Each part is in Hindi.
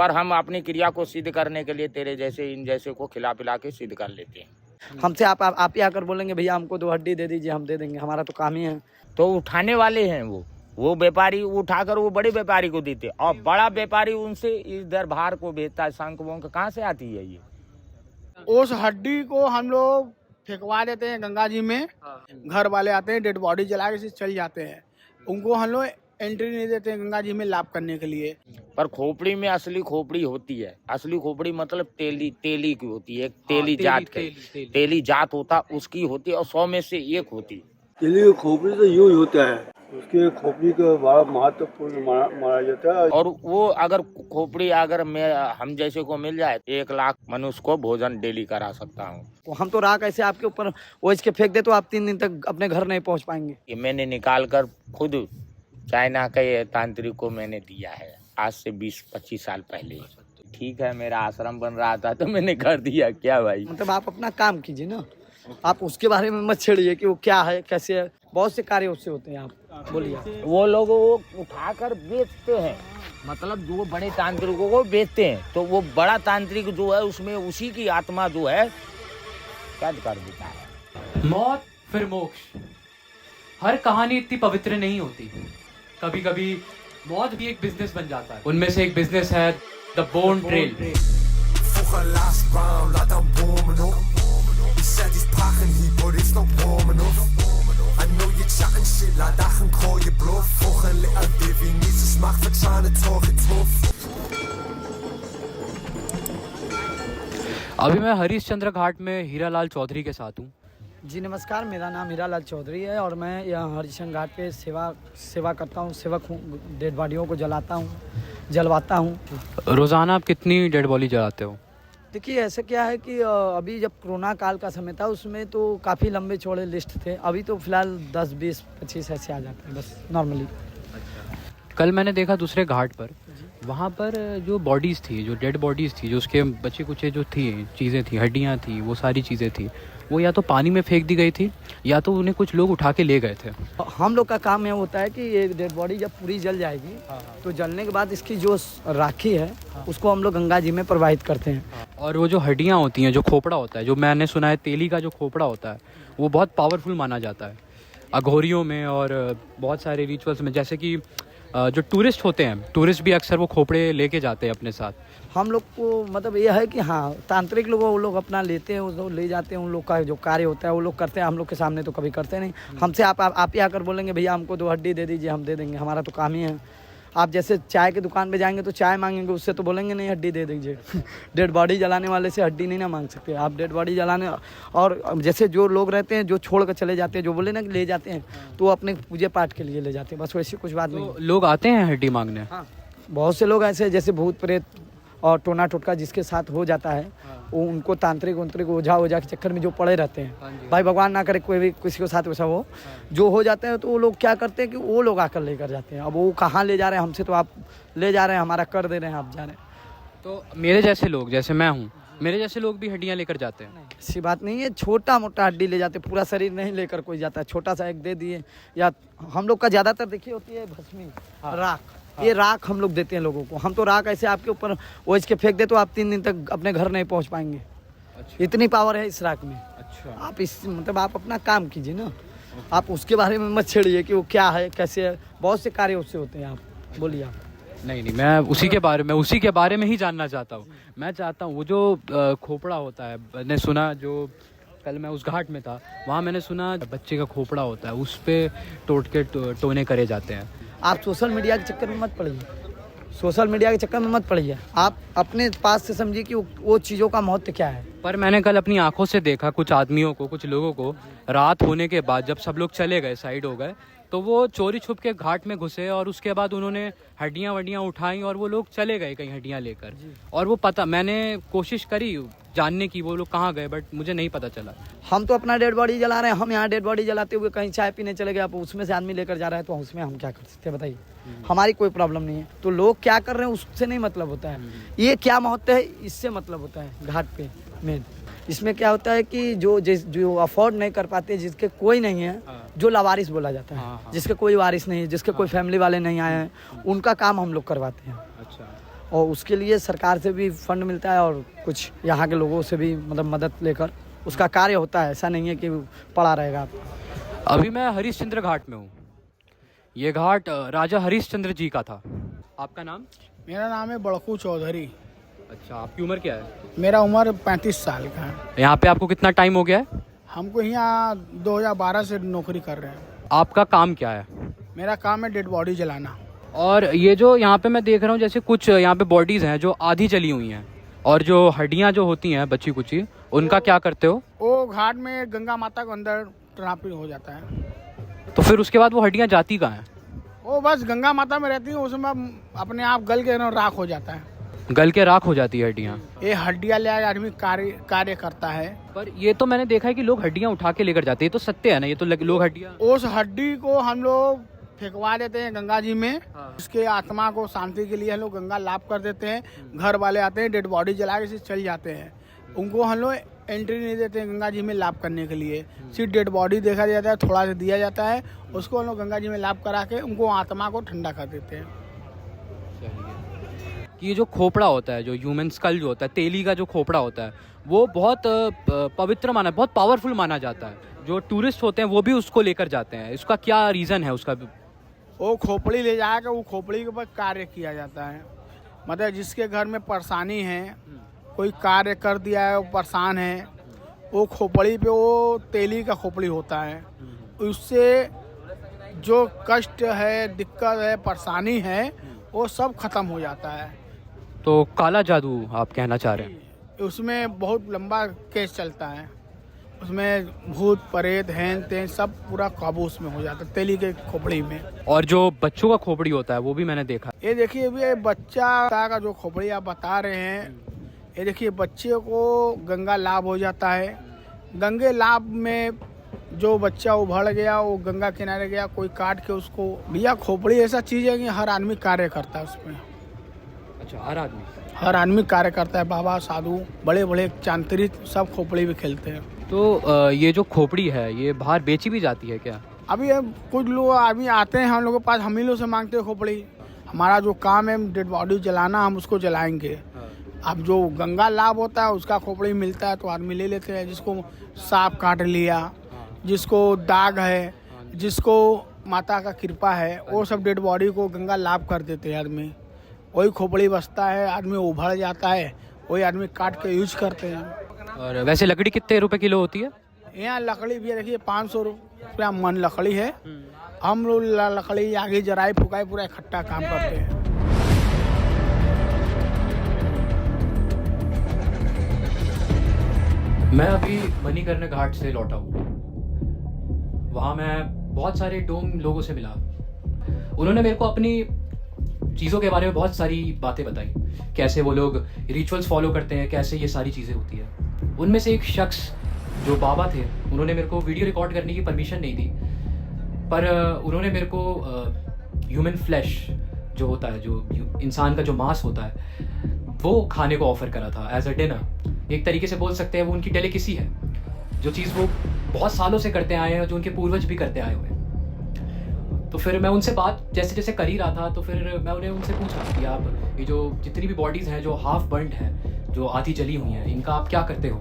पर हम अपनी क्रिया को सिद्ध करने के लिए तेरे जैसे इन जैसे को खिला पिला के सिद्ध कर लेते हैं। हमसे आप ही आकर बोलेंगे भैया हमको 2 हड्डी दे दीजिए, हम दे देंगे, हमारा तो काम ही है। तो उठाने वाले हैं वो व्यापारी उठाकर वो बड़े व्यापारी को देते, और बड़ा व्यापारी उनसे इधर बाहर को भेजता है। शंख वंख कहाँ से आती है ये? उस हड्डी को हम लोग फेंकवा देते हैं गंगा जी में। घर वाले आते हैं, डेड बॉडी जला के चल जाते हैं। उनको हम लोग एंट्री नहीं देते हैं गंगा जी में लाभ करने के लिए। पर खोपड़ी में असली खोपड़ी होती है। असली खोपड़ी मतलब तेली की होती है, तेली जात होता उसकी होती है, और 100 में से 1 होती है। तेली की खोपड़ी तो यूँ ही होता है, उसके खोपड़ी का बड़ा महत्वपूर्ण माना जाता है। और वो अगर खोपड़ी अगर हम जैसे को मिल जाए 1 लाख मनुष्य को भोजन डेली करा सकता हूँ। तो हम तो राख ऐसे आपके ऊपर ओझ के फेंक दे तो आप 3 दिन तक अपने घर नहीं पहुंच पाएंगे। ये मैंने निकाल कर खुद चाइना के तांत्रिक को मैंने दिया है, आज से 20-25 साल पहले। ठीक है, मेरा आश्रम बन रहा था तो मैंने कर दिया, क्या भाई। मतलब आप अपना काम कीजिए ना, आप उसके बारे में मत छेड़िए कि वो क्या है कैसे है। बहुत से कार्य उससे होते हैं, आप बोलिए। वो लोग वो उठाकर बेचते हैं, मतलब जो बड़े तांत्रिकों को बेचते हैं, तो वो बड़ा तांत्रिक जो है उसमें उसी की आत्मा जो है कैद कर देता है। मौत फिर मोक्ष, हर कहानी इतनी पवित्र नहीं होती। कभी कभी मौत भी एक बिजनेस बन जाता है। उनमें से एक बिजनेस है द बोन ट्रेल। अभी मैं हरीशचंद्र घाट में हीरालाल चौधरी के साथ हूँ। जी नमस्कार, मेरा नाम हीरालाल चौधरी है और मैं यहाँ हरिशंकर घाट पे सेवा करता हूँ, सेवक हूँ। डेड बॉडियों को जलवाता हूँ। रोज़ाना आप कितनी डेड बॉडी जलाते हो? देखिए ऐसा क्या है कि अभी जब कोरोना काल का समय था उसमें तो काफ़ी लंबे चौड़े लिस्ट थे। अभी तो फिलहाल 10, 20, 25 ऐसे आ जाते हैं बस नॉर्मली। कल मैंने देखा दूसरे घाट पर, वहाँ पर जो बॉडीज़ थी, जो डेड बॉडीज़ थी, जो उसके बचे कुचे जो थी चीज़ें थी, हड्डियाँ थी, वो सारी चीज़ें थी, वो या तो पानी में फेंक दी गई थी या तो उन्हें कुछ लोग उठा के ले गए थे। हम लोग का काम यह होता है कि ये डेड बॉडी जब पूरी जल जाएगी तो जलने के बाद इसकी जो राखी है उसको हम लोग गंगा जी में प्रवाहित करते हैं। और वो जो हड्डियाँ होती हैं, जो खोपड़ा होता है, जो मैंने सुना है तेली का जो खोपड़ा होता है, वो बहुत पावरफुल माना जाता है अघोरियों में और बहुत सारे रिचुअल्स में। जैसे कि जो टूरिस्ट होते हैं, टूरिस्ट भी अक्सर वो खोपड़े लेके जाते हैं अपने साथ। हम लोग को मतलब ये है कि हाँ, तांत्रिक लोग वो लोग अपना लेते हैं, वो लोग ले जाते हैं, उन लोग का जो कार्य होता है वो लोग करते हैं। हम लोग के सामने तो कभी करते नहीं। हमसे आप ही आकर बोलेंगे भैया हमको 2 हड्डी दे दीजिए, हम दे देंगे, हमारा तो काम ही है। आप जैसे चाय की दुकान पे जाएंगे तो चाय मांगेंगे, उससे तो बोलेंगे नहीं हड्डी दे दीजिए। डेड बॉडी जलाने वाले से हड्डी नहीं ना मांग सकते आप। डेड बॉडी जलाने और जैसे जो लोग रहते हैं जो छोड़ कर चले जाते हैं, जो बोले ना कि ले जाते हैं, तो वो अपने पूजा पाठ के लिए ले जाते हैं, बस वैसी कुछ बात नहीं। लोग आते हैं हड्डी मांगने? हाँ, बहुत से लोग ऐसे जैसे भूत प्रेत और टोना टोटका जिसके साथ हो जाता है, वो उनको तांत्रिक ओझा के चक्कर में जो पड़े रहते हैं, भाई भगवान ना करे कोई भी किसी के साथ वैसा हो, जो हो जाते हैं, तो वो लोग क्या करते हैं कि वो लोग आकर लेकर जाते हैं। अब वो कहाँ ले जा रहे हैं हमसे, तो आप ले जा रहे हैं, हमारा कर दे रहे हैं, आप जा रहे हैं। तो मेरे जैसे लोग, जैसे मैं हूँ, मेरे जैसे लोग भी हड्डियाँ लेकर जाते हैं? ऐसी बात नहीं है, छोटा मोटा हड्डी ले जाते, पूरा शरीर नहीं लेकर कोई जाता है। छोटा सा एक दे दिए, या हम लोग का ज़्यादातर देखिए होती है भस्मी, राख। ये राख हम लोग देते हैं लोगों को। हम तो राख ऐसे आपके ऊपर ओझ के फेंक दे तो आप 3 दिन तक अपने घर नहीं पहुंच पाएंगे। अच्छा। इतनी पावर है इस राख में। अच्छा। आप आप अपना काम कीजिए ना, आप उसके बारे में मत छेड़िए कि वो क्या है कैसे है। बहुत से कार्य उससे होते हैं, आप बोलिए। आप नहीं, मैं उसी के बारे में ही जानना चाहता हूँ। मैं चाहता हूँ वो जो खोपड़ा होता है, मैंने सुना, जो कल मैं उस घाट में था वहाँ मैंने सुना बच्चे का खोपड़ा होता है, उस पर टोने करे जाते हैं। आप सोशल मीडिया के चक्कर में मत पड़िए, सोशल मीडिया के चक्कर में मत पड़िए। आप अपने पास से समझिए कि वो चीज़ों का महत्व क्या है। पर मैंने कल अपनी आंखों से देखा कुछ आदमियों को, कुछ लोगों को, रात होने के बाद जब सब लोग चले गए, साइड हो गए, तो वो चोरी छुप के घाट में घुसे और उसके बाद उन्होंने हड्डियाँ उठाई और वो लोग चले गए कहीं हड्डियाँ लेकर। और वो मैंने कोशिश करी जानने की वो लोग कहाँ गए, बट मुझे नहीं पता चला। हम तो अपना डेड बॉडी जला रहे हैं। हम यहाँ डेड बॉडी जलाते हुए कहीं चाय पीने चले गए, आप उसमें से आदमी लेकर जा रहा है, तो उसमें हम क्या कर सकते हैं बताइए। हमारी कोई प्रॉब्लम नहीं है। तो लोग क्या कर रहे हैं उससे नहीं मतलब होता है, ये क्या महत्व है इससे मतलब होता है। घाट पे मेन इसमें क्या होता है कि जो अफोर्ड नहीं कर पाते, जिसके कोई नहीं है, जो लावारिस बोला जाता है, जिसके कोई वारिस नहीं है, जिसके कोई फैमिली वाले नहीं आए हैं, उनका काम हम लोग करवाते हैं। अच्छा। और उसके लिए सरकार से भी फंड मिलता है और कुछ यहाँ के लोगों से भी मतलब मदद लेकर उसका कार्य होता है। ऐसा नहीं है कि पड़ा रहेगा। अभी मैं हरिश्चंद्र घाट में हूँ। ये घाट राजा हरिश्चंद्र जी का था। आपका नाम? मेरा नाम है बड़कू चौधरी। अच्छा, आपकी उम्र क्या है? मेरा उम्र 35 साल का है। यहाँ पे आपको कितना टाइम हो गया है? हमको यहाँ 2012 से नौकरी कर रहे हैं। आपका काम क्या है? मेरा काम है डेड बॉडी जलाना। और ये जो यहाँ पे मैं देख रहा हूँ, जैसे कुछ यहाँ पे बॉडीज हैं जो आधी जली हुई हैं, और जो हड्डियाँ जो होती हैं बची कुची, उनका क्या करते हो? वो घाट में गंगा माता को अंदर ट्रांसफर हो जाता है। तो फिर उसके बाद वो हड्डियाँ जाती कहाँ हैं? वो बस गंगा माता में रहती है, उसमें अपने आप गल के राख हो जाता है। गल के राख हो जाती है हड्डियाँ? ये हड्डियाँ ले आके आदमी कार्य करता है। पर ये तो मैंने देखा है कि लोग हड्डियाँ उठा के लेकर जाते हैं। ये तो सत्य है ना? ये तो लोग हड्डियाँ उस हड्डी को हम लोग फेंकवा देते हैं गंगा जी में। उसके आत्मा को शांति के लिए हम लोग गंगा लाप कर देते हैं। घर वाले आते हैं, डेड बॉडी जला के चल जाते हैं। उनको हम लोग एंट्री नहीं देते हैं गंगा जी में लाप करने के लिए। सिर्फ डेड बॉडी देखा जाता है, थोड़ा सा दिया जाता है, उसको हम लोग गंगा जी में लाप करा के उनको आत्मा को ठंडा कर देते हैं। कि ये जो खोपड़ा होता है, जो ह्यूमन स्कल जो होता है, तेली का जो खोपड़ा होता है, वो बहुत पवित्र माना, बहुत पावरफुल माना जाता है। जो टूरिस्ट होते हैं वो भी उसको लेकर जाते हैं। इसका क्या रीज़न है उसका? वो खोपड़ी ले जाकर वो खोपड़ी के ऊपर कार्य किया जाता है। मतलब जिसके घर में परेशानी है, कोई कार्य कर दिया है, वो परेशान है, वो खोपड़ी पे वो तेली का खोपड़ी होता है। उससे जो कष्ट है, दिक्कत है, परेशानी है, वो सब खत्म हो जाता है। तो काला जादू आप कहना चाह रहे हैं? उसमें बहुत लंबा केस चलता है। उसमें भूत प्रेत हैं तें सब पूरा काबू उसमें हो जाता है तेली के खोपड़ी में। और जो बच्चों का खोपड़ी होता है वो भी मैंने देखा। ये देखिए, ये बच्चा का जो खोपड़ी आप बता रहे हैं, ये देखिए बच्चे को गंगा लाभ हो जाता है। गंगे लाभ में जो बच्चा उभड़ गया, वो गंगा किनारे गया, कोई काट के उसको, भैया खोपड़ी ऐसा चीज़ है कि हर आदमी कार्य करता है उसमें। अच्छा, हर आदमी कार्य करता है। बाबा, साधु, बड़े बड़े चांत्रिक सब खोपड़ी भी खेलते हैं। तो ये जो खोपड़ी है ये बाहर बेची भी जाती है क्या? अभी कुछ लोग आदमी आते हैं हम लोगों के पास, हम ही लोग से मांगते हैं खोपड़ी। हमारा जो काम है डेड बॉडी जलाना, हम उसको जलाएंगे। अब जो गंगा लाभ होता है उसका खोपड़ी मिलता है तो आदमी ले लेते हैं। जिसको सांप काट लिया, जिसको दाग है, जिसको माता का कृपा है, वो सब डेड बॉडी को गंगा लाभ कर देते हैं आदमी। वही खोपड़ी बचता है, आदमी उभड़ जाता है, वही आदमी काट के यूज करते हैं। और वैसे लकड़ी कितने रुपए किलो होती है? यहाँ लकड़ी भी देखिए 500 रुपया मन लकड़ी है। हम लोग लकड़ी आगे जराई फुकाई पूरा इकट्ठा काम करते हैं। मैं अभी मणिकर्ण घाट से लौटा हूँ। वहाँ मैं बहुत सारे डोम लोगों से मिला। उन्होंने मेरे को अपनी चीज़ों के बारे में बहुत सारी बातें बताई, कैसे वो लोग रिचुअल्स फॉलो करते हैं, कैसे ये सारी चीज़ें होती है। उनमें से एक शख्स जो बाबा थे, उन्होंने मेरे को वीडियो रिकॉर्ड करने की परमिशन नहीं दी, पर उन्होंने मेरे को ह्यूमन फ्लैश जो होता है, जो इंसान का जो मांस होता है, वो खाने को ऑफर करा था एज अ डिनर। एक तरीके से बोल सकते हैं वो उनकी डेलिकेसी है, जो चीज़ वो बहुत सालों से करते आए हैं, जो उनके पूर्वज भी करते आए हुए हैं। तो फिर मैं उनसे बात जैसे जैसे कर ही रहा था, तो फिर मैं उन्हें उनसे पूछा कि आप ये जो जितनी भी बॉडीज़ हैं जो हाफ बर्न्ड हैं, जो आधी जली हुई हैं, इनका आप क्या करते हो?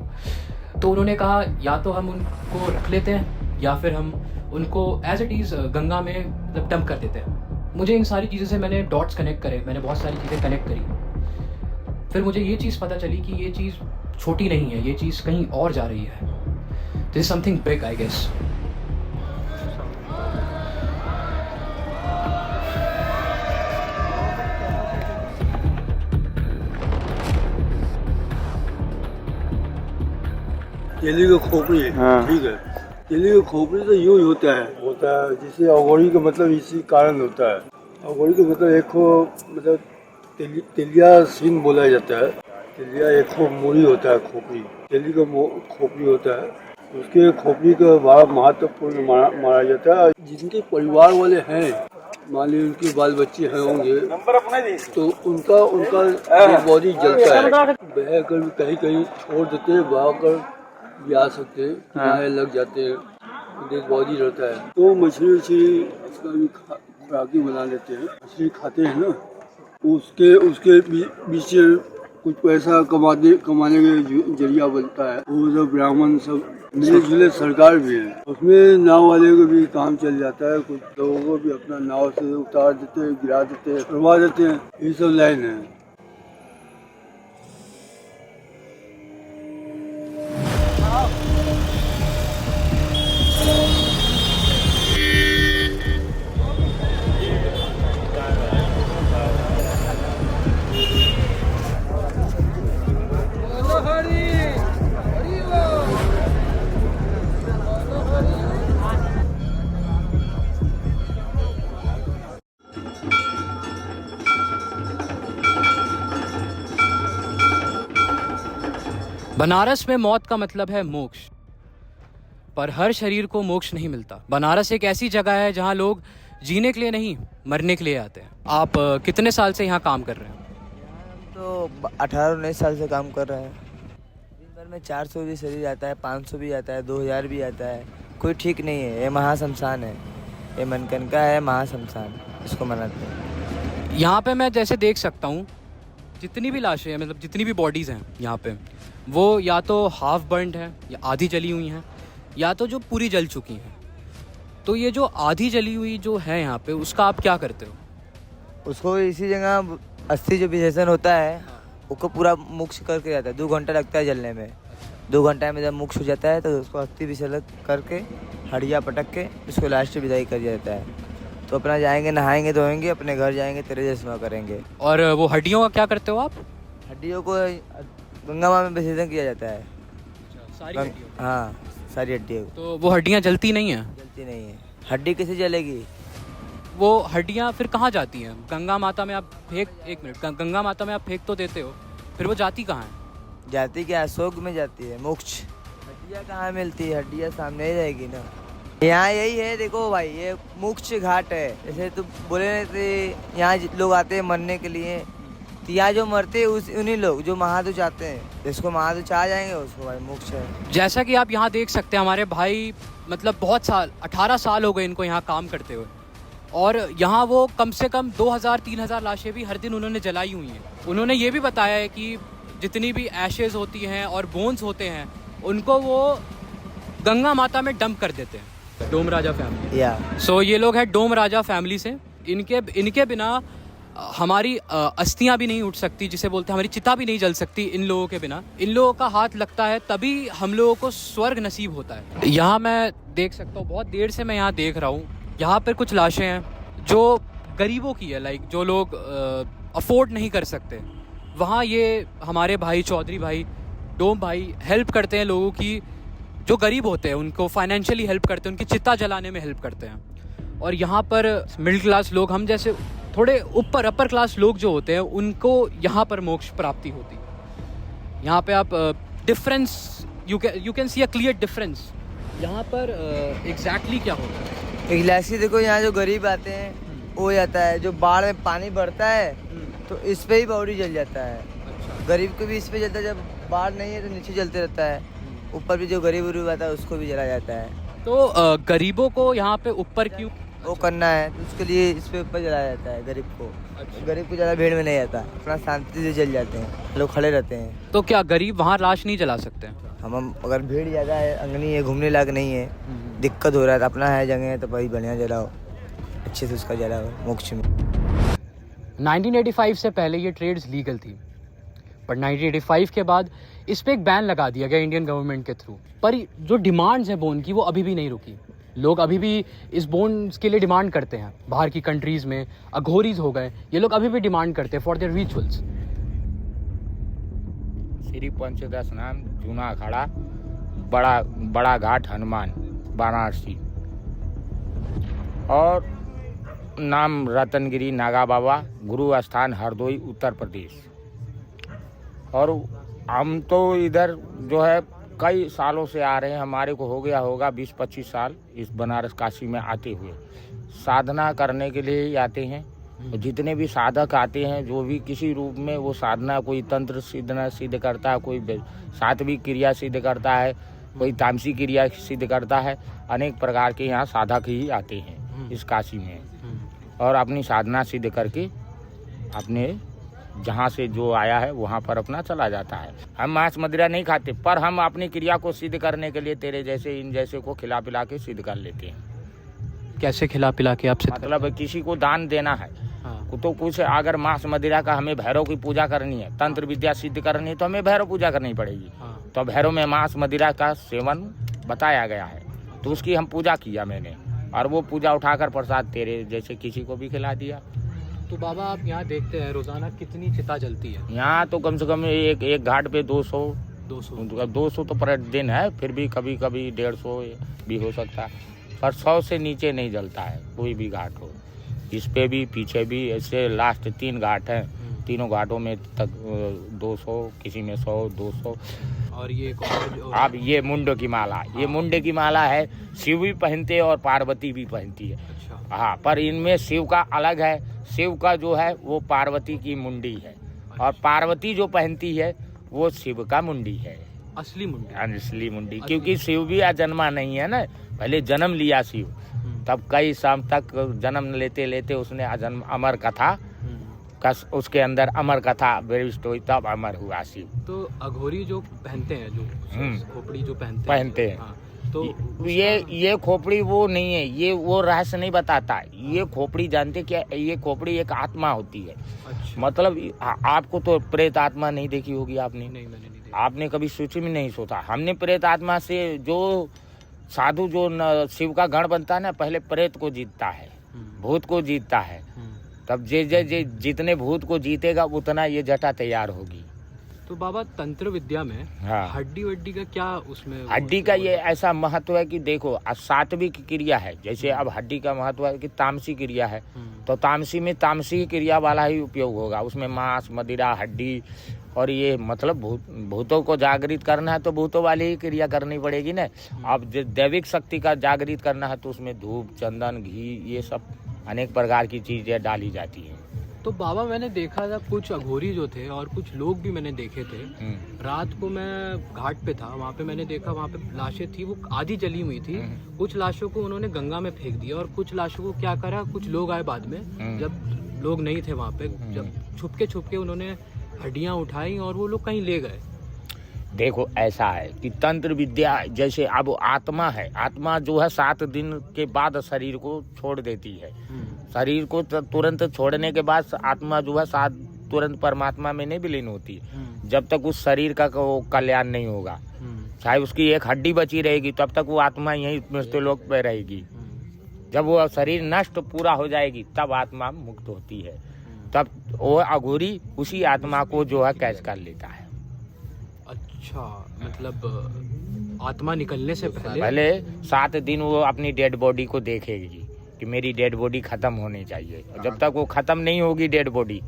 तो उन्होंने कहा या तो हम उनको रख लेते हैं या फिर हम उनको एज इट इज़ गंगा में मतलब डंप कर देते हैं। मुझे इन सारी चीज़ों से मैंने डॉट्स कनेक्ट करे, मैंने बहुत सारी चीज़ें कनेक्ट करी। फिर मुझे ये चीज़ पता चली कि ये चीज़ छोटी नहीं है, ये चीज़ कहीं और जा रही है। This is something big, I guess. तेली का खोपड़ी, ठीक है। तेली का खोपड़ी तो यूँ ही होता है जिसे अगोरी का मतलब इसी कारण होता है। अगोरी का मतलब एक मतलब तेलिया सीन बोला जाता है। तेलिया एक मूड़ी होता है, खोपड़ी तेली का खोपड़ी होता है। उसके खोपड़ी का बड़ा महत्वपूर्ण माना जाता है। जिनके परिवार वाले हैं, मान लीजिए उनके बाल बच्चे हैं होंगे, तो उनका डेड बॉडी जलता है। बह कर कहीं कहीं छोड़ देते हैं, बहा कर भी आ सकते हैं, किनारे लग जाते हैं, डेड बॉडी रहता है। तो मछली इसका भी खुराकी बना लेते हैं। मछली खाते हैं ना, उसके उसके बीच से कुछ पैसा कमाने का जरिया बनता है। वो सब ब्राह्मण सब मिले जुले सरकार भी है, उसमें नाव वाले को भी काम चल जाता है। कुछ लोगों को भी अपना नाव से उतार देते हैं, गिरा देते हैं, करवा देते हैं। ये सब लाइन है। बनारस में मौत का मतलब है मोक्ष, पर हर शरीर को मोक्ष नहीं मिलता। बनारस एक ऐसी जगह है जहाँ लोग जीने के लिए नहीं, मरने के लिए आते हैं। आप कितने साल से यहाँ काम कर रहे हैं? तो 18-19 साल से काम कर रहे हैं। दिन भर में 400 भी शरीर आता है, 500 भी आता है, 2000 भी आता है। कोई ठीक नहीं है। ये महाशमशान है, ये मनकनका है महाशमशान, इसको मनाते हैं। यहाँ पे मैं जैसे देख सकता हूँ जितनी भी लाशें हैं, मतलब जितनी भी बॉडीज़ हैं यहाँ पे, वो या तो हाफ बर्न्ड है या आधी जली हुई हैं, या तो जो पूरी जल चुकी हैं। तो ये जो आधी जली हुई जो है यहाँ पे, उसका आप क्या करते हो? उसको इसी जगह अस्थि जो विसर्जन होता है उसको पूरा मोक्ष करके जाता है। 2 घंटा लगता है जलने में। 2 घंटे में जब मोक्ष हो जाता है तो उसको अस्थि विसर्जन करके हड़िया पटक के उसको लास्ट विदाई कर दिया जाता है। तो अपना जाएंगे, नहाएंगे, धोएंगे, अपने घर जाएंगे, तेरे जैसा करेंगे। और वो हड्डियों का क्या करते हो आप? हड्डियों को गंगा माँ में विसर्जन किया जाता है। सारी हड्डियों? हाँ, सारी हड्डियों। तो वो हड्डियाँ जलती नहीं हैं? जलती नहीं है। हड्डी कैसे जलेगी? वो हड्डियाँ फिर कहाँ जाती हैं? गंगा माता में आप फेंक, एक मिनट, गंगा माता में आप फेंक तो देते हो, फिर वो जाती कहाँ है? जाती क्या, स्वर्ग में जाती है, मोक्ष। हड्डियाँ कहाँ मिलती है? हड्डियाँ सामने ही रहेगी ना। यहाँ यही है, देखो भाई, ये मोक्ष घाट है। जैसे तुम बोले नहीं थे यहाँ लोग आते हैं मरने के लिए, तो यहाँ जो मरते हैं उन्हीं लोग जो महादेव चाहते हैं, जिसको महादेव चाह जाएंगे उसको भाई मोक्ष है। जैसा कि आप यहाँ देख सकते हैं, हमारे भाई मतलब बहुत साल, 18 साल हो गए इनको यहाँ काम करते हुए, और यहाँ वो कम से कम 2000-3000 लाशें भी हर दिन उन्होंने जलाई हुई हैं। उन्होंने ये भी बताया है कि जितनी भी एशेज होती हैं और बोन्स होते हैं, उनको वो गंगा माता में डंप कर देते हैं। डोम राजा फैमिली, सो ये लोग हैं डोम राजा फैमिली से। इनके बिना हमारी अस्थियां भी नहीं उठ सकती, जिसे बोलते हैं हमारी चिता भी नहीं जल सकती। इन लोगों के बिना, इन लोगों का हाथ लगता है तभी हम लोगों को स्वर्ग नसीब होता है। यहाँ मैं देख सकता हूँ, बहुत देर से मैं यहाँ देख रहा हूँ, यहाँ पर कुछ लाशें हैं जो गरीबों की है, लाइक जो लोग अफोर्ड नहीं कर सकते। वहाँ ये हमारे भाई चौधरी भाई, डोम भाई हेल्प करते हैं लोगों की, जो गरीब होते हैं उनको फाइनेंशियली हेल्प करते हैं, उनकी चिता जलाने में हेल्प करते हैं। और यहाँ पर मिडिल क्लास लोग, हम जैसे थोड़े ऊपर अपर क्लास लोग जो होते हैं, उनको यहाँ पर मोक्ष प्राप्ति होती है। यहाँ पे आप difference, you can see a clear difference. यहाँ पर एग्जैक्टली क्या होता है? इलासी देखो, यहाँ जो गरीब आते हैं वो जाता है, जो बाढ़ में पानी बढ़ता है तो इस पे ही बॉडी जल जाता है। गरीब को भी इस पे जलता है, जब बाढ़ नहीं है तो नीचे जलते रहता है। ऊपर भी जो गरीब उरीब आता है उसको भी जला जाता है। तो गरीबों को यहाँ पे ऊपर क्यों वो करना है, तो उसके लिए इस पे ऊपर जलाया जाता है गरीब को। गरीब को ज़्यादा भीड़ में नहीं आता, अपना शांति से जल जाते हैं, लोग खड़े रहते हैं। तो क्या गरीब वहाँ लाश नहीं जला सकते? हम अगर भीड़ ज़्यादा है, अंगनी है, घूमने लायक नहीं है, दिक्कत हो रहा है, तो अपना है जगह है तो भाई बढ़िया जलाओ, अच्छे से उसका जलाओ मोक्ष में। 1985 से पहले ये ट्रेड्स लीगल थी, पर 1985 के बाद इस पे एक बैन लगा दिया गया इंडियन गवर्नमेंट के थ्रू। पर जो डिमांड्स है बोन की, वो अभी भी नहीं रुकी। लोग अभी भी इस बोन्स के लिए डिमांड करते हैं। बाहर की कंट्रीज में अघोरीज हो गए, ये लोग अभी भी डिमांड करते हैं फॉर देयर रिचुअल्स। श्री पंचदश नाम, जूना अखाड़ा, बड़ा घाट, हनुमान, वाराणसी, और नाम रतनगिरी नागा बाबा, गुरु स्थान हरदोई, उत्तर प्रदेश। और हम तो इधर जो है कई सालों से आ रहे हैं, हमारे को हो गया होगा 20-25 साल इस बनारस काशी में आते हुए। साधना करने के लिए ही आते हैं। जितने भी साधक आते हैं, जो भी किसी रूप में वो साधना, कोई तंत्र सिद्ध करता है, कोई सात्विक क्रिया सिद्ध करता है, कोई तामसिक क्रिया सिद्ध करता है। अनेक प्रकार के यहाँ साधक ही आते हैं इस काशी में, और अपनी साधना सिद्ध करके अपने जहाँ से जो आया है वहाँ पर अपना चला जाता है। हम मांस मदिरा नहीं खाते, पर हम अपनी क्रिया को सिद्ध करने के लिए तेरे जैसे इन जैसे को खिला पिला के सिद्ध कर लेते हैं। कैसे खिला पिला के आप सिद्ध करते मतलब किसी को दान देना है हैं? हाँ। तो कुछ अगर मांस मदिरा का हमें भैरव की पूजा करनी है, तंत्र विद्या सिद्ध करनी है, तो हमें भैरव पूजा करनी पड़ेगी। हाँ। तो भैरव में मांस मदिरा का सेवन बताया गया है, तो उसकी हम पूजा किया मैंने, और वो पूजा उठाकर प्रसाद तेरे जैसे किसी को भी खिला दिया। तो बाबा आप यहाँ देखते हैं रोजाना कितनी चिता जलती है? यहाँ तो कम से कम एक घाट पे 200 तो प्रतिदिन है, फिर भी कभी कभी 150 भी हो सकता है, पर 100 से नीचे नहीं जलता है कोई भी घाट हो। इस पे भी पीछे भी ऐसे लास्ट 3 घाट हैं, तीनों घाटों में तक 200, किसी में 100, 200। और ये एक और जो अब ये मुंड की माला, ये मुंड की माला है, शिव भी पहनते हैं और पार्वती भी पहनती है। अच्छा। हाँ, पर इनमें शिव का अलग है। शिव का जो है वो पार्वती की मुंडी है, और पार्वती जो पहनती है वो शिव का मुंडी है, असली मुंडी। असली मुंडी। क्योंकि शिव भी अजन्मा नहीं है ना, पहले जन्म लिया शिव, तब कई साल तक जन्म लेते लेते उसने अजन्म अमर कथा उसके अंदर अमर कथा प्रविष्ट हुई, तब अमर हुआ शिव। तो अघोरी जो पहनते हैं, जो खोपड़ी जो पहनते हैं। हाँ, तो ये खोपड़ी वो नहीं है, ये वो रहस्य नहीं बताता। ये खोपड़ी जानते क्या, ये खोपड़ी एक आत्मा होती है। अच्छा। मतलब आपको तो प्रेत आत्मा नहीं देखी होगी आपने? नहीं, मैंने नहीं देखा। आपने कभी सूची में नहीं सोचा। हमने प्रेत आत्मा से जो साधु जो शिव का गण बनता है ना, पहले प्रेत को जीतता है, भूत को जीतता है, तब जे जितने भूत को जीतेगा उतना ये जटा तैयार होगी। तो बाबा तंत्र विद्या में हाँ। हड्डी वड्डी का क्या उसमें? हड्डी का ये ऐसा महत्व है कि देखो, सात्विक क्रिया है, जैसे अब हड्डी का महत्व है कि तामसी क्रिया है, तो तामसी में तामसी क्रिया वाला ही उपयोग होगा। उसमें मांस मदिरा हड्डी, और ये मतलब भूतों को जागृत करना है तो भूतों वाली ही क्रिया करनी पड़ेगी ना। अब दैविक शक्ति का जागृत करना है तो उसमें धूप चंदन घी ये सब अनेक प्रकार की चीजें डाली जाती हैं। तो बाबा मैंने देखा था कुछ अघोरी जो थे और कुछ लोग भी मैंने देखे थे। रात को मैं घाट पे था, वहाँ पे मैंने देखा, वहाँ पे लाशें थी, वो आधी जली हुई थी। कुछ लाशों को उन्होंने गंगा में फेंक दिया, और कुछ लाशों को क्या करा, कुछ लोग आए बाद में, जब लोग नहीं थे वहाँ पे, जब छुप के उन्होंने हड्डियाँ उठाई और वो लोग कहीं ले गए। देखो ऐसा है कि तंत्र विद्या जैसे अब आत्मा है, आत्मा जो है 7 दिन के बाद शरीर को छोड़ देती है। शरीर को तुरंत छोड़ने के बाद आत्मा जो है तुरंत परमात्मा में नहीं विलीन होती, जब तक उस शरीर का कल्याण नहीं होगा। चाहे उसकी एक हड्डी बची रहेगी तब तक वो आत्मा यही मृत्युलोक पे रहेगी। जब वो शरीर नष्ट पूरा हो जाएगी तब आत्मा मुक्त होती है, तब वो अघोरी उसी आत्मा को जो है कैच कर लेता है। अच्छा, मतलब आत्मा निकलने से पहले 7 दिन वो अपनी डेड बॉडी को देखेगी कि मेरी डेड बॉडी खत्म होनी चाहिए। जब तक वो खत्म नहीं होगी डेड बॉडी,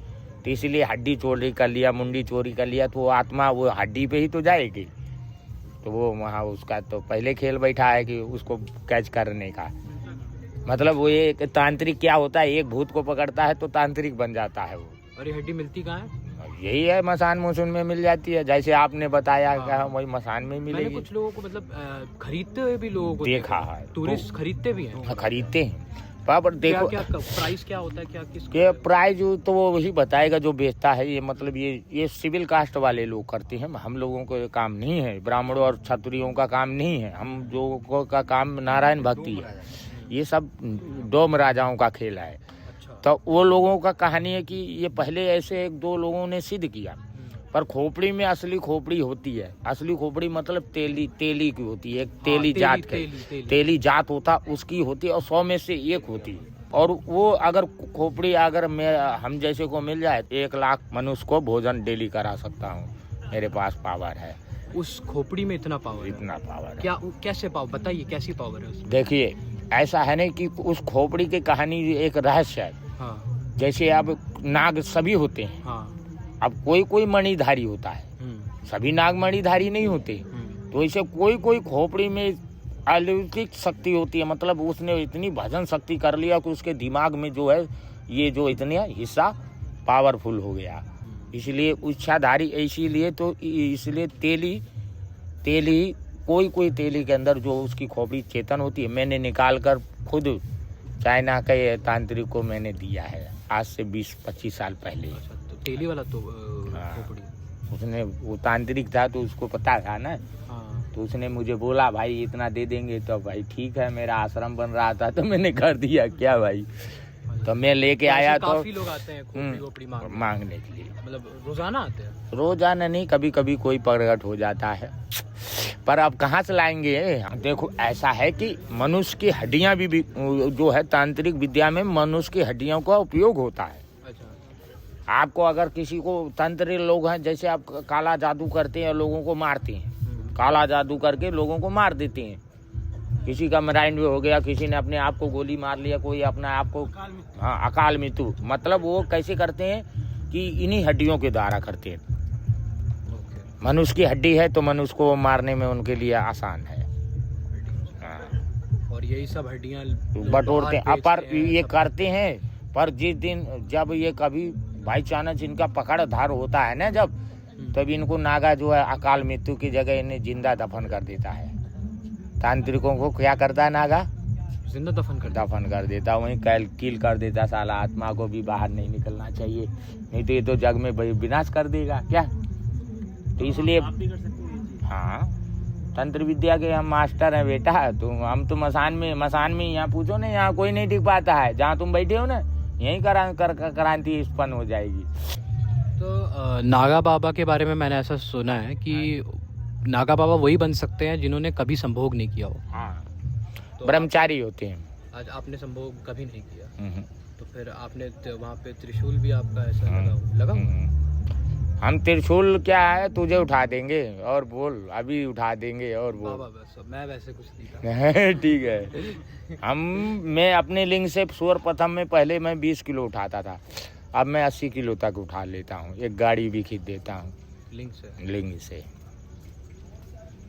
तो इसीलिए हड्डी चोरी कर लिया, मुंडी चोरी कर लिया, तो वो आत्मा वो हड्डी पे ही तो जाएगी। तो वो वहाँ उसका तो पहले खेल बैठा है कि उसको कैच करने का। मतलब वो एक तांत्रिक क्या होता है, एक भूत को पकड़ता है तो तांत्रिक बन जाता है वो। और ये हड्डी मिलती कहाँ है? यही है, मसान मुसून में मिल जाती है, जैसे आपने बताया कि वही मसान में मिलेगी। मैंने कुछ लोगों को मतलब खरीदते हुए भी लोगों को देखा है, टूरिस्ट खरीदते भी हैं। खरीदते हैं। पर देखो क्या प्राइस क्या होता है, क्या किस के प्राइस तो वो वही बताएगा जो बेचता है। ये मतलब ये सिविल कास्ट वाले लोग करते हैं, हम लोगों को ये काम नहीं है, ब्राह्मणों और क्षत्रियों का काम नहीं है। हम लोगों का काम नारायण भक्ति है, ये सब डोम राजाओं का खेल है। तो वो लोगों का कहानी है कि ये पहले ऐसे 1-2 लोगों ने सिद्ध किया, पर खोपड़ी में असली खोपड़ी होती है। असली खोपड़ी मतलब तेली की होती है, एक तेली जात की, तेली जात होता उसकी होती है, और 100 में से 1 होती है। और वो अगर खोपड़ी अगर हम जैसे को मिल जाए, 1 लाख मनुष्य को भोजन डेली करा सकता हूँ, मेरे पास पावर है। उस खोपड़ी में इतना पावर? इतना पावर है। क्या कैसे पावर बताइए, कैसी पावर है उसमें? देखिए ऐसा है ना कि उस खोपड़ी की कहानी एक रहस्य है। हाँ। जैसे अब नाग सभी होते हैं। हाँ। अब कोई मणिधारी होता है, सभी नाग मणिधारी नहीं होते। तो ऐसे कोई खोपड़ी में अलौकिक शक्ति होती है, मतलब उसने इतनी भजन शक्ति कर लिया कि उसके दिमाग में जो है ये जो इतने हिस्सा पावरफुल हो गया। इसलिए इच्छाधारी, इसीलिए तो इसलिए तेली कोई तेली के अंदर जो उसकी खोपड़ी चेतन होती है, मैंने निकाल कर खुद चाइना के तांत्रिक को मैंने दिया है। आज से 20-25 साल पहले। अच्छा, तो तेली वाला तो हाँ। खोपड़ी। उसने, वो तांत्रिक था तो उसको पता था ना, हाँ। तो उसने मुझे बोला भाई इतना दे देंगे, तो भाई ठीक है, मेरा आश्रम बन रहा था तो मैंने कर दिया, क्या भाई। तो मैं लेके तो आया ऐसे तो काफी लोग आते हैं खोपड़ी वोपड़ी मांगने के लिए। मतलब रोजाना आते हैं? रोजाना नहीं, कभी कभी कोई प्रकट हो जाता है, पर अब कहाँ से लाएंगे। देखो ऐसा है कि मनुष्य की हड्डियां भी जो है तांत्रिक विद्या में मनुष्य की हड्डियों का उपयोग होता है। अच्छा। आपको अगर किसी को तंत्र लोग हैं, जैसे आप काला जादू करते हैं, लोगों को मारते हैं, काला जादू करके लोगों को मार देते हैं। किसी का मराइन में हो गया, किसी ने अपने आप को गोली मार लिया, कोई अपना आप को, हाँ, अकाल मृत्यु। मतलब वो कैसे करते हैं कि इन्हीं हड्डियों के द्वारा करते हैं। मनुष्य की हड्डी है तो मनुष्य को मारने में उनके लिए आसान है। हाँ। और यही सब हड्डियां बटोरते हैं, पर ये करते हैं, पर जिस दिन जब ये कभी बाई चांस इनका पकड़ धार होता है ना, जब तब इनको नागा जो है अकाल मृत्यु की जगह इन्हें जिंदा दफन कर देता है। तांत्रिकों को क्या करता है नागा? जिंदा दफन कर देता, वहीं कील कर देता। साला आत्मा को भी बाहर नहीं निकलना चाहिए, नहीं तो ये तो जग में विनाश कर देगा क्या। तो इसलिए हाँ, तंत्र विद्या के हम मास्टर हैं बेटा। तो हम तो मसान में यहाँ पूछो ना, यहाँ कोई नहीं टिक पाता है। जहाँ तुम बैठे हो ना, यहीं क्रांति उत्पन्न हो जाएगी। तो नागा बाबा के बारे में मैंने ऐसा सुना है कि नागा बाबा वही बन सकते हैं जिन्होंने कभी संभोग नहीं किया हो। हाँ, तो ब्रह्मचारी होते हैं। आज आपने संभोग कभी नहीं किया, तो फिर आपने वहाँ पे त्रिशूल भी आपका ऐसा लगा? हम त्रिशूल क्या है, तुझे उठा देंगे और बोल, अभी उठा देंगे और बोल। बाबा बस, मैं वैसे कुछ नहीं था। ठीक है। मैं अपने लिंग से सर्वप्रथम में पहले मैं 20 किलो उठाता था, अब मैं 80 किलो तक उठा लेता हूँ। एक गाड़ी भी खींच देता हूँ लिंग से।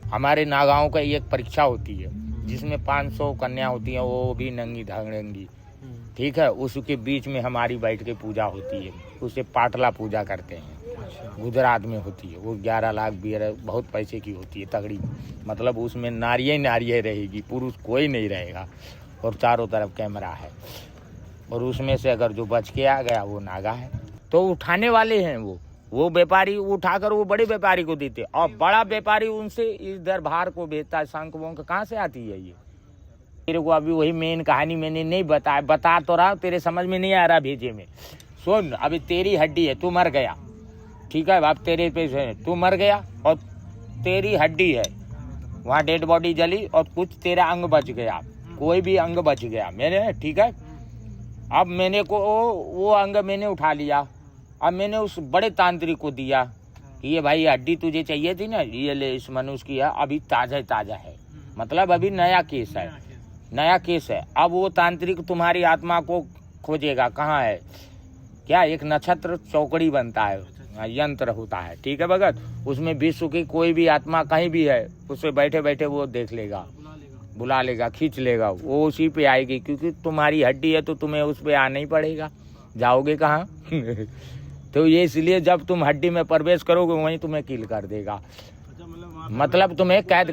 हमारे नागाओं का एक परीक्षा होती है जिसमें 500 कन्या होती हैं, वो भी नंगी धड़ंगी, ठीक है। उसके बीच में हमारी बैठ के पूजा होती है, उसे पाटला पूजा करते हैं। गुजरात में होती है वो, 11 लाख बहुत पैसे की होती है, तगड़ी। मतलब उसमें नारियाँ रहेगी, पुरुष कोई नहीं रहेगा, और चारों तरफ कैमरा है। और उसमें से अगर जो बच के आ गया वो नागा है। तो उठाने वाले हैं वो व्यापारी उठाकर वो बड़े व्यापारी को देते, और बड़ा व्यापारी उनसे इधर बाहर को भेजता है। शंख वंख कहाँ से आती है ये? तेरे को अभी वही मेन कहानी मैंने नहीं बता तो रहा, तेरे समझ में नहीं आ रहा भेजे में। सुन, अभी तेरी हड्डी है, तू मर गया, ठीक है, अब तेरे पे तू मर गया और तेरी हड्डी है, वहाँ डेड बॉडी जली और कुछ तेरा अंग बच गया, कोई भी अंग बच गया मेरे, ठीक है। अब मैंने को वो अंग मैंने उठा लिया, अब मैंने उस बड़े तांत्रिक को दिया कि ये भाई हड्डी तुझे चाहिए थी ना, ये ले, इस मनुष्य की है, अभी ताजा है, मतलब अभी नया केस है। अब वो तांत्रिक तुम्हारी आत्मा को खोजेगा, कहाँ है क्या। एक नक्षत्र चौकड़ी बनता है, यंत्र होता है, ठीक है भगत। उसमें विश्व की कोई भी आत्मा कहीं भी है, उससे बैठे बैठे वो देख लेगा, बुला लेगा, खींच लेगा, वो उसी पे आएगी। क्योंकि तुम्हारी हड्डी है तो तुम्हें उस पे आना ही पड़ेगा, जाओगे कहाँ। तो ये इसलिए जब तुम हड्डी में प्रवेश करोगे वहीं तुम्हें किल कर देगा, मतलब तुम्हें कैद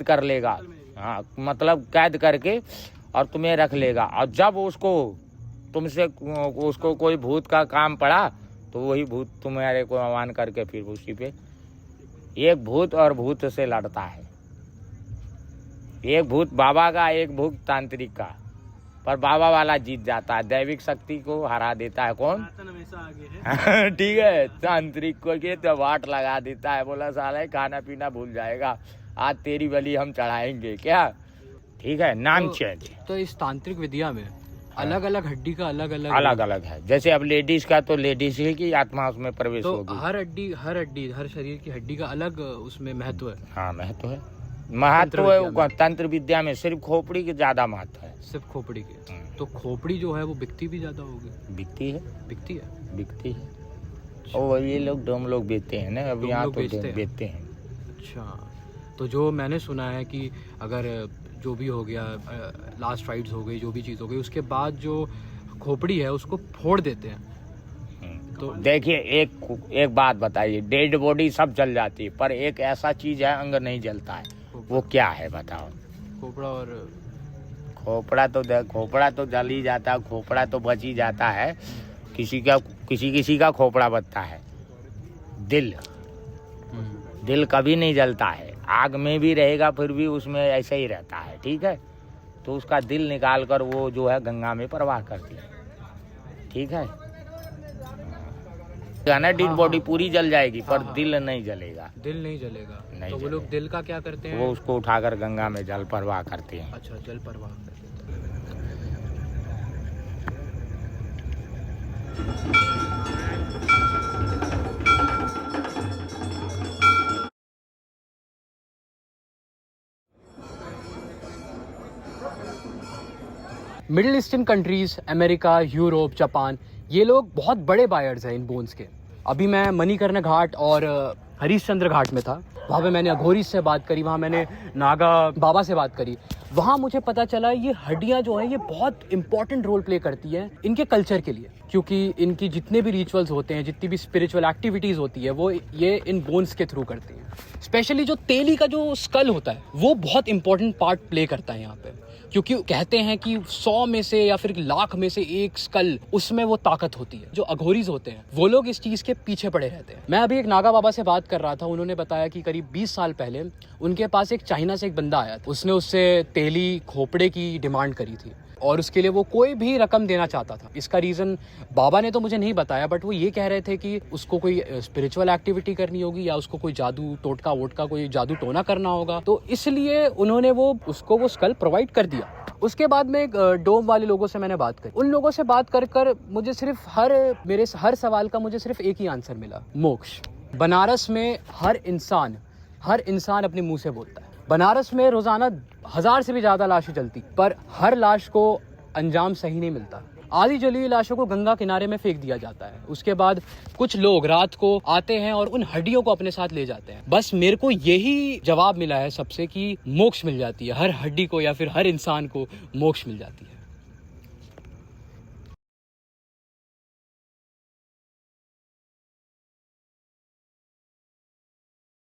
कर लेगा। हाँ, मतलब कैद करके और तुम्हें रख लेगा। और जब उसको कोई भूत का काम पड़ा तो वही भूत तुम्हारे को आह्वान करके फिर उसी पे, एक भूत और भूत से लड़ता है, एक भूत बाबा का, एक भूत तांत्रिक का, पर बाबा वाला जीत जाता है, दैविक शक्ति को हरा देता है। कौन? ठीक है, तांत्रिक को के तो वाट लगा देता है, बोला साला खाना पीना भूल जाएगा, आज तेरी बलि हम चढ़ाएंगे क्या, ठीक है, नाम चेंज। तो इस तांत्रिक विद्या में अलग अलग हड्डी का अलग अलग है। जैसे अब लेडीज का तो लेडीज ही की आत्मा उसमें प्रवेश होगी। हर शरीर की हड्डी का अलग उसमें महत्व है। हाँ, महत्व है। तंत्र विद्या में सिर्फ खोपड़ी के ज्यादा महत्व है, सिर्फ खोपड़ी के। तो खोपड़ी जो है वो बिकती भी ज्यादा होगी? बिकती है। और ये लोग डोम लोग बेचते हैं ना, अब यहाँ तो बेचते हैं। अच्छा, तो जो मैंने सुना है कि अगर जो भी हो गया, लास्ट राइड्स हो गई, जो भी चीज़ हो गई, उसके बाद जो खोपड़ी है उसको फोड़ देते हैं। तो देखिए, एक बात बताइए, डेड बॉडी सब जल जाती है, पर एक ऐसा चीज है अंग नहीं जलता है, वो क्या है बताओ? खोपड़ा तो जल ही जाता है, खोपड़ा तो बच ही जाता है, किसी का खोपड़ा बचता है। दिल कभी नहीं जलता है, आग में भी रहेगा फिर भी उसमें ऐसे ही रहता है, ठीक है। तो उसका दिल निकाल कर वो जो है गंगा में प्रवाह करती है, ठीक है ना। डेड बॉडी पूरी जल जाएगी पर दिल नहीं जलेगा। दिल नहीं जलेगा। नहीं तो वो लोग दिल का क्या करते हैं? वो उसको उठाकर गंगा में जल प्रवाह करते हैं। अच्छा, जल प्रवाह करते हैं। Middle eastern countries, America, Europe, Japan, ये लोग बहुत बड़े बायर्स हैं इन बोन्स के। अभी मैं मणिकर्ण घाट और हरिश्चंद्र घाट में था, वहाँ पे मैंने अघोरी से बात करी, वहाँ मैंने नागा बाबा से बात करी। वहाँ मुझे पता चला ये हड्डियाँ जो हैं ये बहुत इंपॉर्टेंट रोल प्ले करती हैं इनके कल्चर के लिए, क्योंकि इनकी जितने भी रिचुअल्स होते हैं, जितनी भी स्पिरिचुअल एक्टिविटीज़ होती है वो ये इन बोन्स के थ्रू करती हैं। स्पेशली जो तेली का जो स्कल होता है वो बहुत इंपॉर्टेंट पार्ट प्ले करता है यहाँ पे, क्योंकि कहते हैं कि 100 में से या फिर लाख में से एक स्कल, उसमें वो ताकत होती है। जो अघोरीज होते हैं वो लोग इस चीज़ के पीछे पड़े रहते हैं। मैं अभी एक नागा बाबा से बात कर रहा था, उन्होंने बताया कि करीब 20 साल पहले उनके पास एक चाइना से एक बंदा आया था, उसने उससे तेली खोपड़े की डिमांड करी थी और उसके लिए वो कोई भी रकम देना चाहता था। इसका रीज़न बाबा ने तो मुझे नहीं बताया, बट वो ये कह रहे थे कि उसको कोई स्पिरिचुअल एक्टिविटी करनी होगी या उसको कोई जादू टोटका वोटका कोई जादू टोना करना होगा, तो इसलिए उन्होंने उसको वो स्कल प्रोवाइड कर दिया। उसके बाद में डोम वाले लोगों से मैंने बात करी। उन लोगों से बात कर मुझे सिर्फ मेरे हर सवाल का मुझे सिर्फ एक ही आंसर मिला, मोक्ष। बनारस में हर इंसान अपने मुंह से बोलता है। बनारस में रोजाना 1000 से भी ज्यादा लाशें जलती, पर हर लाश को अंजाम सही नहीं मिलता। आधी जली हुई लाशों को गंगा किनारे में फेंक दिया जाता है। उसके बाद कुछ लोग रात को आते हैं और उन हड्डियों को अपने साथ ले जाते हैं। बस मेरे को यही जवाब मिला है सबसे कि मोक्ष मिल जाती है, हर हड्डी को या फिर हर इंसान को मोक्ष मिल जाती है।